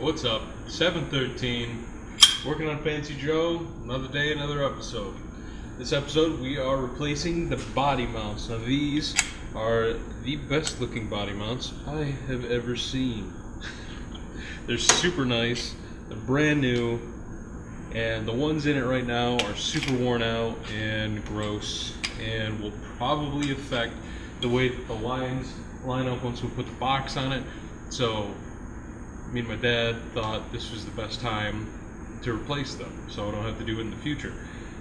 What's up? 7:13. Working on Fancy Joe. Another day, another episode. This episode, we are replacing the body mounts. Now, these are the best looking body mounts I have ever seen. They're super nice. They're brand new. And the ones in it right now are super worn out and gross, and will probably affect the way that the lines line up once we put the box on it. So me and my dad thought this was the best time to replace them, so I don't have to do it in the future.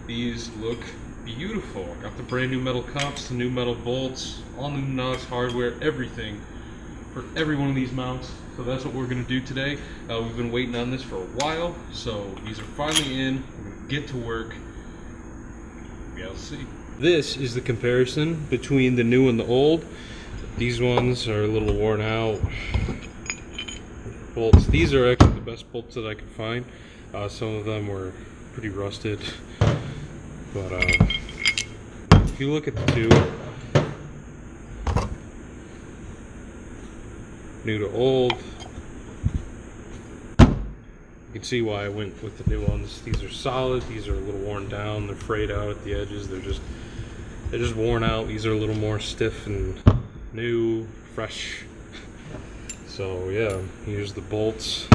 These look beautiful. I got the brand new metal cups, the new metal bolts, all new nuts, hardware, everything for every one of these mounts. So that's what we're going to do today. We've been waiting on this for a while, so these are finally in. We're going to get to work. We'll see. This is the comparison between the new and the old. These ones are a little worn out. Bolts. These are actually the best bolts that I could find. Some of them were pretty rusted, but if you look at the two, new to old, you can see why I went with the new ones. These are solid. These are a little worn down. They're frayed out at the edges. They're just worn out. These are a little more stiff and new, fresh. So yeah, here's the bolts,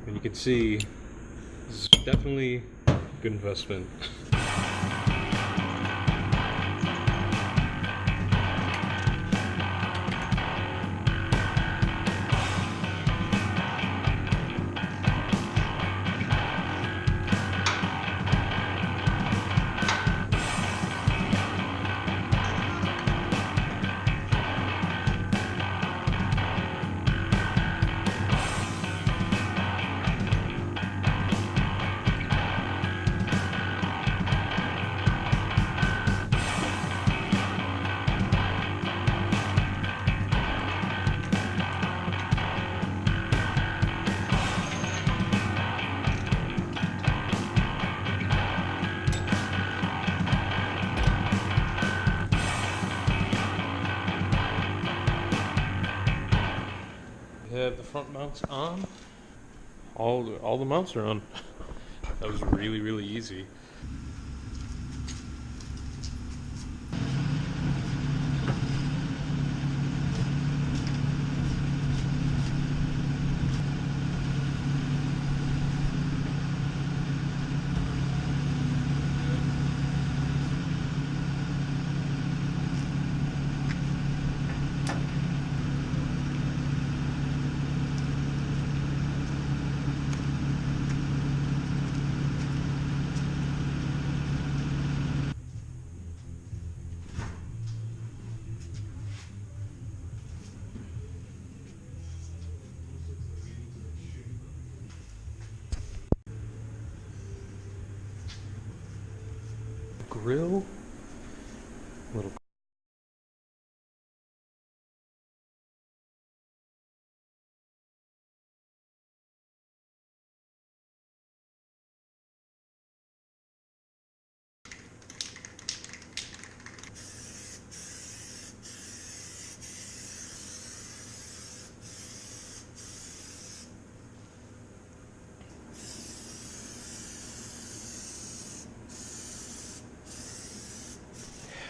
and you can see this is definitely a good investment. Have the front mounts on. All the mounts are on. That was really easy. Grill, little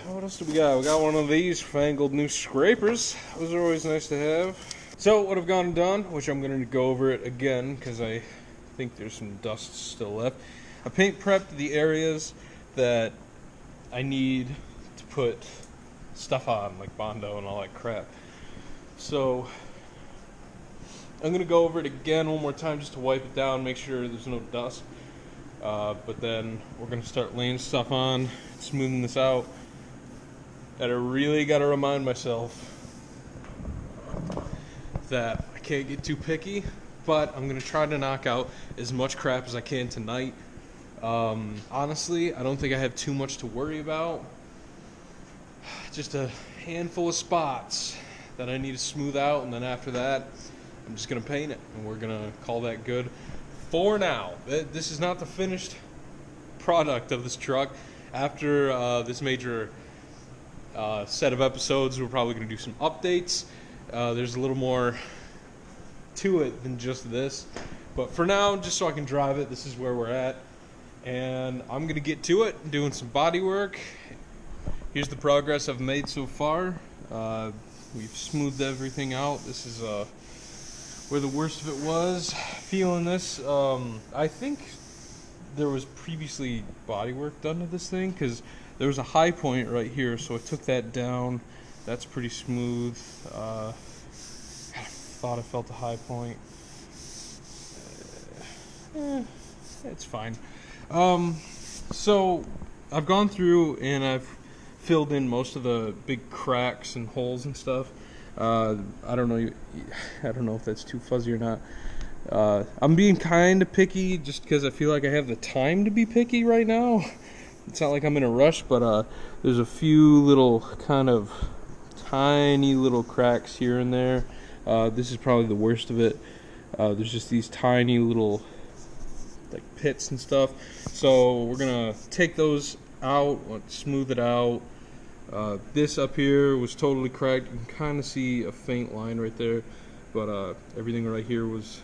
what else do we got? We got one of these fangled new scrapers. Those are always nice to have. So what I've gone and done, which I'm going to go over it again because I think there's some dust still left. I paint prepped the areas that I need to put stuff on, like Bondo and all that crap. So I'm going to go over it again one more time just to wipe it down, make sure there's no dust. But then we're going to start laying stuff on, smoothing this out. And I really got to remind myself that I can't get too picky, but I'm going to try to knock out as much crap as I can tonight. Honestly, I don't think I have too much to worry about. Just a handful of spots that I need to smooth out, and then after that, I'm just going to paint it, and we're going to call that good for now. This is not the finished product of this truck. After this major set of episodes, we're probably going to do some updates. There's a little more to it than just this, But for now, just so I can drive it, this is where we're at. And I'm going to get to it, doing some body work. Here's the progress I've made so far. We've smoothed everything out. This is where the worst of it was. Feeling this. I think there was previously body work done to this thing, because there was a high point right here, so I took that down. That's pretty smooth. I thought I felt a high point. It's fine. So I've gone through and I've filled in most of the big cracks and holes and stuff. I don't know if that's too fuzzy or not. I'm being kind of picky just because I feel like I have the time to be picky right now. It's not like I'm in a rush, but there's a few little kind of tiny little cracks here and there. This is probably the worst of it. There's just these tiny little like pits and stuff. So we're gonna take those out, smooth it out. This up here was totally cracked. You can kind of see a faint line right there, but everything right here was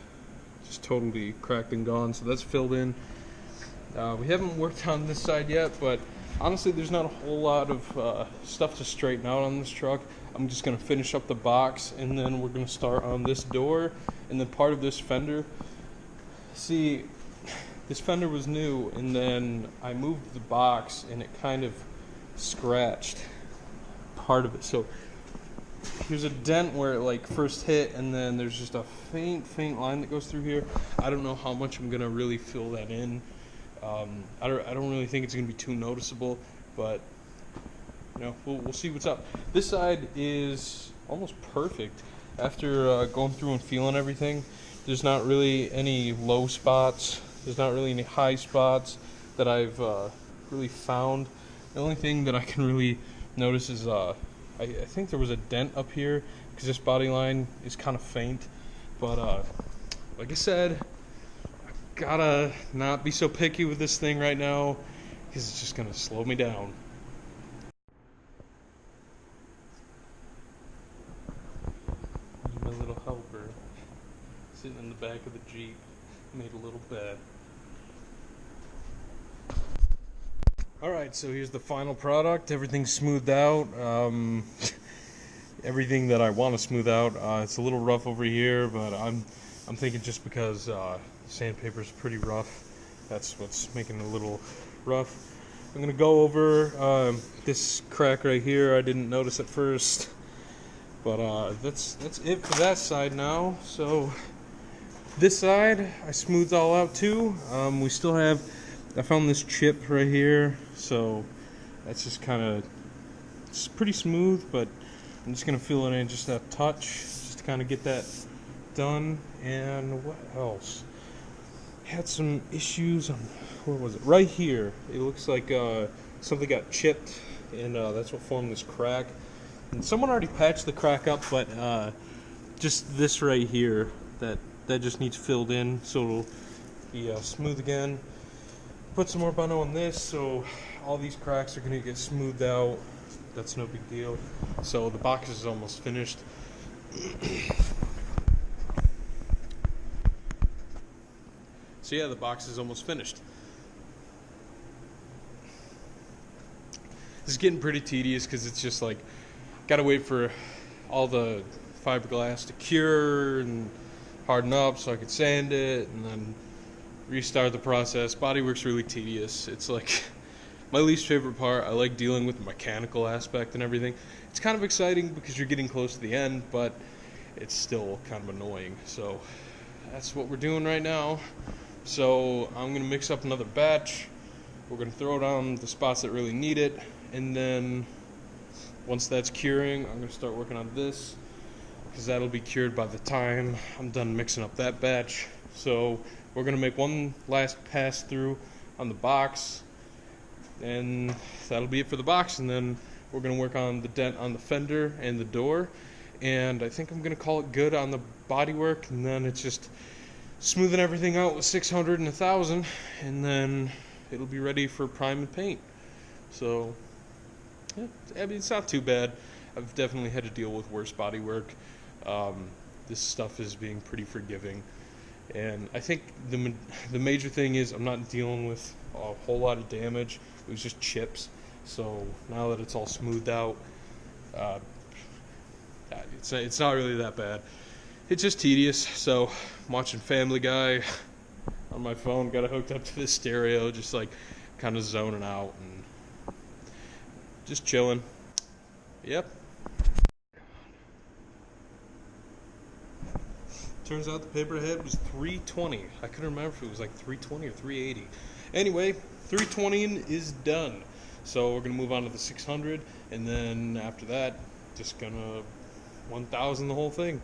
just totally cracked and gone. So that's filled in. We haven't worked on this side yet, but honestly there's not a whole lot of stuff to straighten out on this truck. I'm just going to finish up the box, and then we're going to start on this door and then part of this fender. See, this fender was new, and then I moved the box and it kind of scratched part of it. So here's a dent where it like first hit, and then there's just a faint line that goes through here. I don't know how much I'm going to really fill that in. I don't really think it's going to be too noticeable, but you know, we'll see what's up. This side is almost perfect. After going through and feeling everything, there's not really any low spots. There's not really any high spots that I've really found. The only thing that I can really notice is I think there was a dent up here because this body line is kind of faint. But like I said, gotta not be so picky with this thing right now because it's just gonna slow me down. My little helper sitting in the back of the Jeep made a little bed. Alright, so here's the final product. Everything's smoothed out. Everything that I want to smooth out. It's a little rough over here, but I'm thinking just because sandpaper is pretty rough, that's what's making it a little rough. I'm gonna go over this crack right here. I didn't notice at first, but that's it for that side now. So this side I smoothed all out too. We still have, I found this chip right here, so that's just kind of, it's pretty smooth, but I'm just gonna fill it in just that touch, just to kind of get that done. And what else? Had some issues on, where was it? Right here. It looks like something got chipped, and that's what formed this crack. And someone already patched the crack up, but just this right here, that just needs filled in, so it'll be smooth again. Put some more Bono on this, so all these cracks are going to get smoothed out. That's no big deal. So the box is almost finished. So yeah, the box is almost finished. This is getting pretty tedious because it's just like, gotta wait for all the fiberglass to cure and harden up so I could sand it and then restart the process. Bodywork's really tedious. It's like my least favorite part. I like dealing with the mechanical aspect and everything. It's kind of exciting because you're getting close to the end, but it's still kind of annoying. So that's what we're doing right now. So I'm going to mix up another batch. We're going to throw it on the spots that really need it. And then once that's curing, I'm going to start working on this, because that'll be cured by the time I'm done mixing up that batch. So we're going to make one last pass through on the box, and that'll be it for the box. And then we're going to work on the dent on the fender and the door. And I think I'm going to call it good on the bodywork, and then it's just smoothing everything out with 600 and 1000, and then it'll be ready for prime and paint. So yeah, I mean, it's not too bad. I've definitely had to deal with worse bodywork. This stuff is being pretty forgiving, And I think the major thing is I'm not dealing with a whole lot of damage. It was just chips. So now that it's all smoothed out, uh, it's not really that bad. It's just tedious. So I'm watching Family Guy on my phone, got it hooked up to the stereo, just like kind of zoning out and just chilling. Yep. Turns out the paper ahead was 320. I couldn't remember if it was like 320 or 380. Anyway, 320 is done. So we're gonna move on to the 600, and then after that, just gonna 1000 the whole thing.